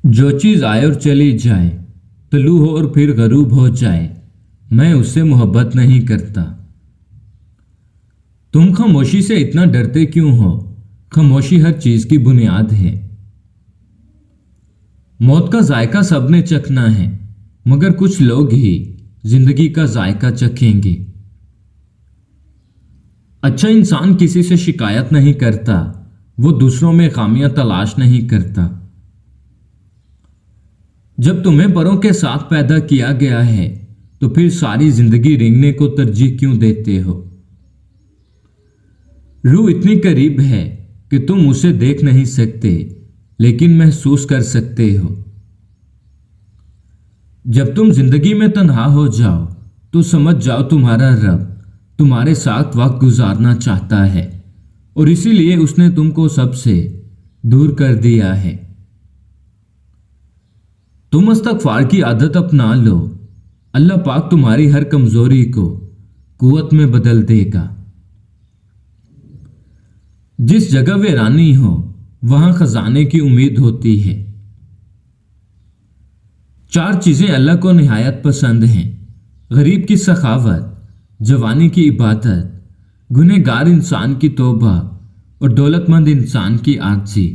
جو چیز آئے اور چلی جائے، طلوع ہو اور پھر غروب ہو جائے، میں اس سے محبت نہیں کرتا۔ تم خاموشی سے اتنا ڈرتے کیوں ہو؟ خاموشی ہر چیز کی بنیاد ہے۔ موت کا ذائقہ سب نے چکھنا ہے، مگر کچھ لوگ ہی زندگی کا ذائقہ چکھیں گے۔ اچھا انسان کسی سے شکایت نہیں کرتا، وہ دوسروں میں خامیاں تلاش نہیں کرتا۔ جب تمہیں پروں کے ساتھ پیدا کیا گیا ہے تو پھر ساری زندگی رینگنے کو ترجیح کیوں دیتے ہو؟ روح اتنی قریب ہے کہ تم اسے دیکھ نہیں سکتے لیکن محسوس کر سکتے ہو۔ جب تم زندگی میں تنہا ہو جاؤ تو سمجھ جاؤ تمہارا رب تمہارے ساتھ وقت گزارنا چاہتا ہے، اور اسی لیے اس نے تم کو سب سے دور کر دیا ہے۔ تم استغفار کی عادت اپنا لو، اللہ پاک تمہاری ہر کمزوری کو قوت میں بدل دے گا۔ جس جگہ ویرانی ہو وہاں خزانے کی امید ہوتی ہے۔ 4 چیزیں اللہ کو نہایت پسند ہیں: غریب کی سخاوت، جوانی کی عبادت، گنہگار انسان کی توبہ اور دولت مند انسان کی عاجزی۔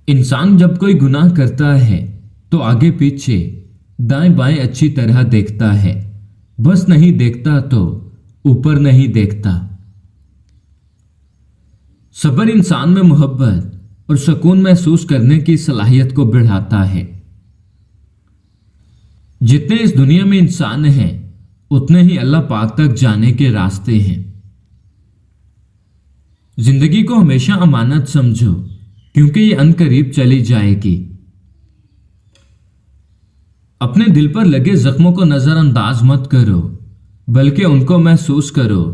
انسان جب کوئی گناہ کرتا ہے تو آگے پیچھے دائیں بائیں اچھی طرح دیکھتا ہے، بس نہیں دیکھتا تو اوپر نہیں دیکھتا۔ صبر انسان میں محبت اور سکون محسوس کرنے کی صلاحیت کو بڑھاتا ہے۔ جتنے اس دنیا میں انسان ہیں اتنے ہی اللہ پاک تک جانے کے راستے ہیں۔ زندگی کو ہمیشہ امانت سمجھو کیونکہ یہ عنقریب چلی جائے گی۔ اپنے دل پر لگے زخموں کو نظر انداز مت کرو بلکہ ان کو محسوس کرو،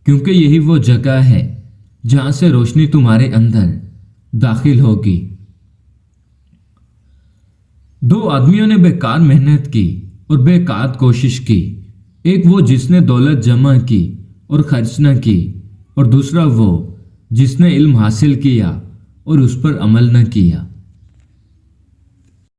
کیونکہ یہی وہ جگہ ہے جہاں سے روشنی تمہارے اندر داخل ہوگی۔ 2 آدمیوں نے بیکار محنت کی اور بیکار کوشش کی، ایک وہ جس نے دولت جمع کی اور خرچ نہ کی، اور دوسرا وہ جس نے علم حاصل کیا اور اس پر عمل نہ کیا۔